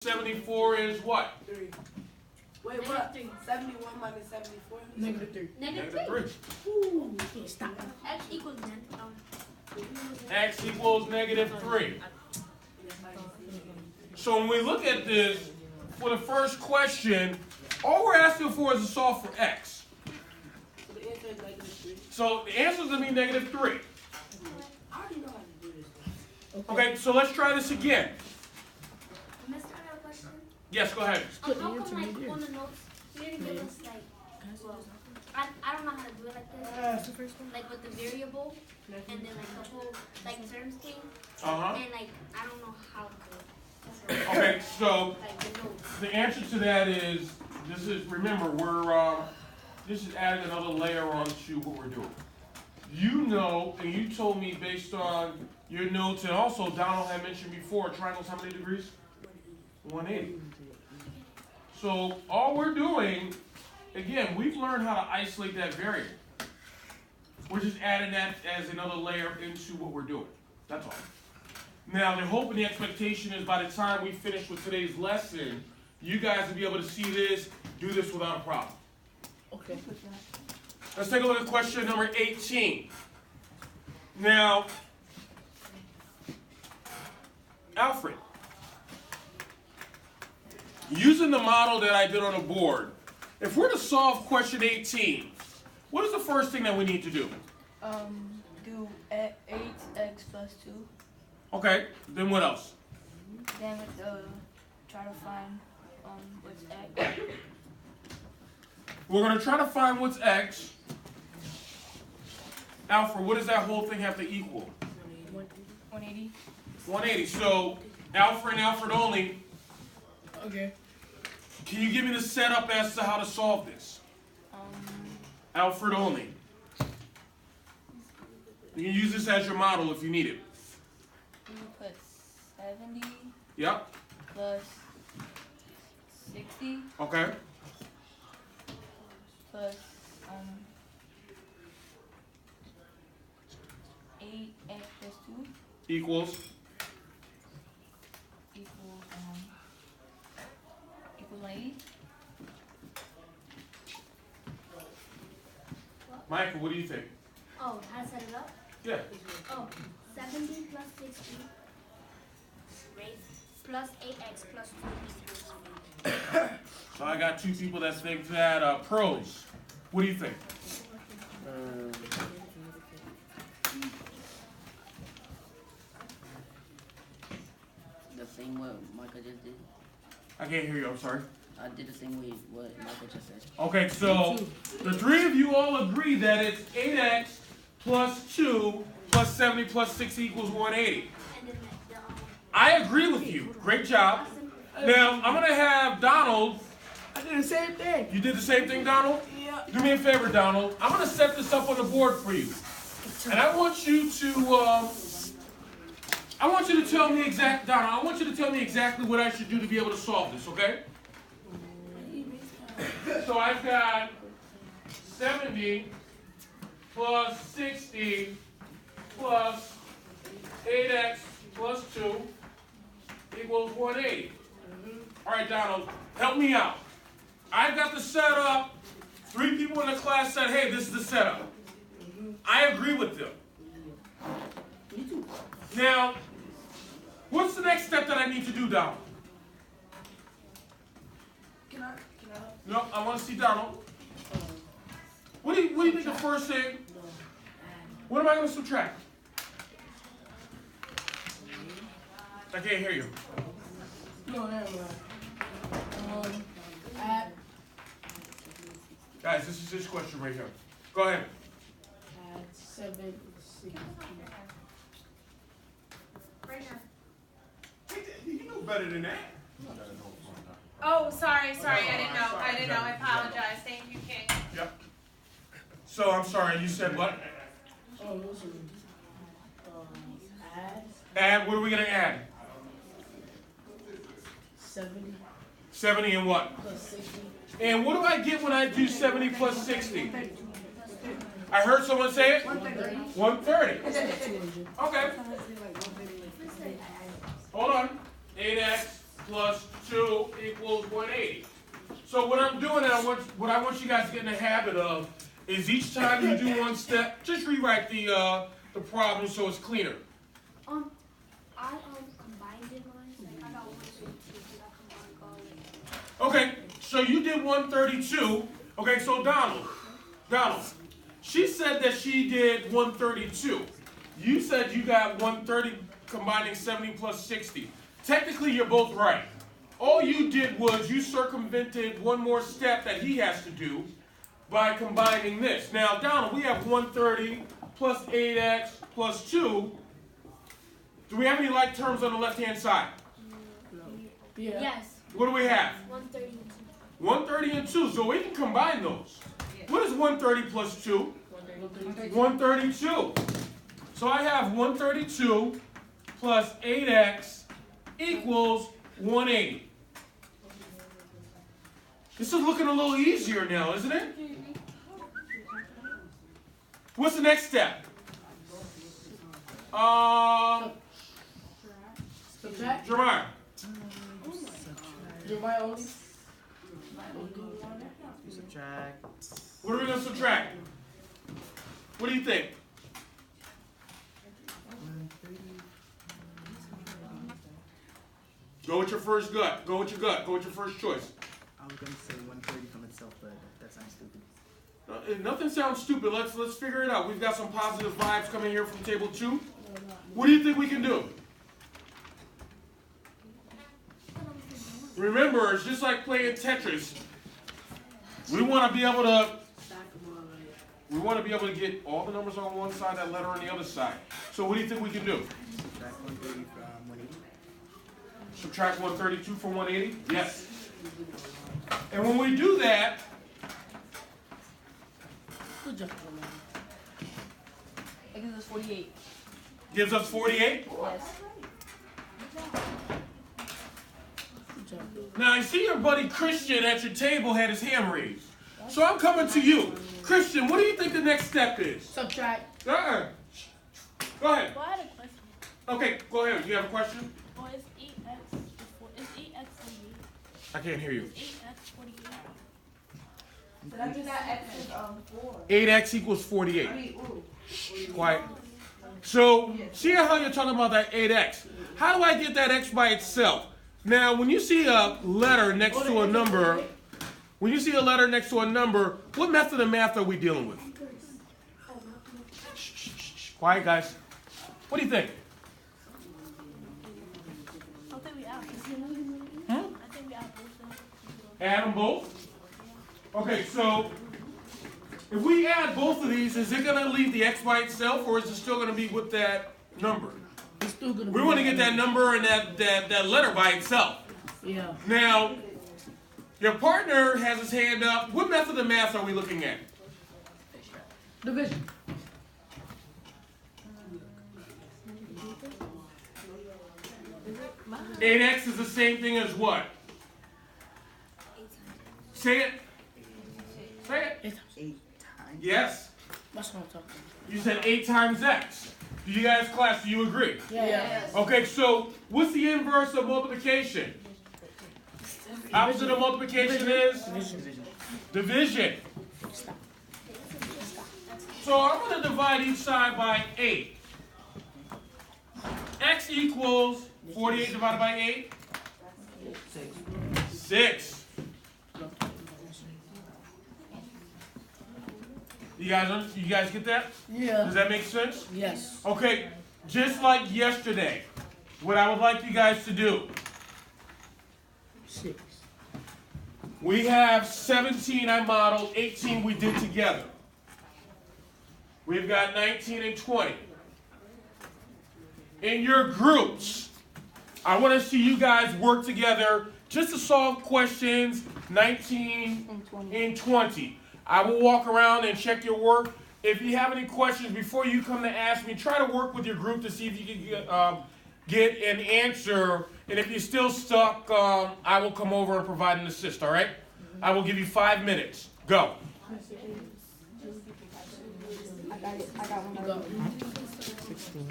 74 is what? 3. Wait, what? 71 minus 74? -3. Negative 3. Ooh, stop. X equals X equals -3. So when we look at this, for the first question, all we're asking for is to solve for X. So the answer is -3. So the answer is going to be -3. I already know how to do this. Okay, so let's try this again. Mister, I have a question. Yes, go ahead. How come, like, on the notes, you didn't give us, like, well, I don't know how to do it like this. That's the first one. Like, with the variable, and then, like, the whole, like, terms thing. Uh-huh. And, like, I don't know how to, Okay, so like, the notes. the answer to that is, this is, remember, this is adding another layer onto what we're doing. You know, and you told me based on your notes, and also Donald had mentioned before, triangles how many degrees? 180. So all we're doing, again, we've learned how to isolate that variable. We're just adding that as another layer into what we're doing. That's all. Now, the hope and the expectation is by the time we finish with today's lesson, you guys will be able to see this, do this without a problem. Okay. Let's take a look at question number 18. Now, Alfred, using the model that I did on the board, if we're to solve question 18, what is the first thing that we need to do? Do 8x plus 2. Okay, then what else? Then try to find what's x. We're going to try to find what's x. Alfred, what does that whole thing have to equal? 180. 180. So, Alfred and Alfred only. Okay. Can you give me the setup as to how to solve this? Alfred only. You can use this as your model if you need it. You put 70 Yep. plus 60 Okay. plus 8x plus 2 Equals. equals 180. Michael, what do you think? Oh, how to set it up? Yeah. Oh, 70 plus 60, right? Plus 8x plus 2 equals. So I got two people that think that pros. What do you think? The same way Michael just did. I can't hear you. I'm sorry. I did the same way what Michael just said. Okay, so the three of you all agree that it's 8x plus 2 plus 70 plus 60 equals 180. And then the I agree with you. Great job. Now, I'm going to have Donald. I did the same thing. You did the same thing, Donald? Yeah. Do me a favor, Donald. I'm going to set this up on the board for you. And I want you to, tell me Donald, I want you to tell me exactly what I should do to be able to solve this, okay? So I've got 70 plus 60 plus 8x plus 2 equals 180. All right, Donald, help me out. I've got the setup. 3 people in the class said, hey, this is the setup. I agree with them. Now, what's the next step that I need to do, Donald? Can I? No, I want to see Donald. What do you think the first thing? What am I going to subtract? I can't hear you. No, never mind. Add Guys, this is his question right here. Go ahead. 7, 60. right here. You know better than that. Oh, sorry, I didn't know, I apologize, thank you, King. Yep. So I'm sorry, you said what? Oh, those are add Add, what are we going to add? 70 70 and what? plus 60. And what do I get when I do 70 plus 60? I heard someone say it? 130. Okay. Hold on. 8x plus 2 equals 180. So what I'm doing, and what I want you guys to get in the habit of, is each time you do one step, just rewrite the problem so it's cleaner. I combined it mine. Like I got 132, I combined all of it. Okay, so you did 132. Okay, so Donald, she said that she did 132. You said you got 130 combining 70 plus 60. Technically, you're both right. All you did was you circumvented one more step that he has to do by combining this. Now, Donald, we have 130 plus 8x plus 2. Do we have any like terms on the left-hand side? Yeah. Yes. What do we have? 132. 130 and 2, so we can combine those. What is 130 plus 2? 132. So I have 132 plus 8x equals 180. This is looking a little easier now, isn't it? What's the next step? Subtract. Jeremiah. Jeremiah only. Subtract. What are we going to subtract? What do you think? Go with your first gut. Go with your gut. Go with your first choice. I was gonna say 130 from itself, but that sounds stupid. Nothing sounds stupid. Let's figure it out. We've got some positive vibes coming here from table 2. What do you think we can do? Remember, it's just like playing Tetris. We want to be able to get all the numbers on one side, that letter on the other side. So what do you think we can do? Subtract 130 from 180. Subtract 132 from 180? Yes. And when we do that, Good job. It gives us 48. gives us 48. Yes. Good job. Now I see your buddy Christian at your table had his hand raised. So I'm coming to you. Christian, what do you think the next step is? Subtract. Go ahead. Well, I had a question. Okay, go ahead. You have a question? Well, is 8x before, is 8x 48? I can't hear you. Is 8x 48? Did I do that X is 4? 8x equals 48. Quiet. So, see how you're talking about that 8x. How do I get that x by itself? Now, when you see a letter next to a number, what method of math are we dealing with? Quiet, guys. What do you think? I think we add both. Hmm? I think we add both. Add them both? Okay, so if we add both of these, is it going to leave the x by itself, or is it still going to be with that number? It's still gonna We be want to get that number and that letter by itself. Yeah. Now, your partner has his hand up. What method of math are we looking at? Division. Eight x is the same thing as what? Say it. Say it. 8 times. Yes. That's what I'm talking about. You said 8 times x. Do you guys, class, do you agree? Yeah. Okay, so what's the inverse of multiplication? Opposite of multiplication is? Division. Division. So I'm going to divide each side by 8. X equals 48 divided by 8? 6. You guys get that? Yeah. Does that make sense? Yes. Okay, just like yesterday, what I would like you guys to do, 6. we have 17 I modeled, 18 we did together. We've got 19 and 20. In your groups, I want to see you guys work together just to solve questions 19 and 20. I will walk around and check your work. If you have any questions before you come to ask me, try to work with your group to see if you can get an answer. And if you're still stuck, I will come over and provide an assist, all right? I will give you 5 minutes. Go. I got one. 16.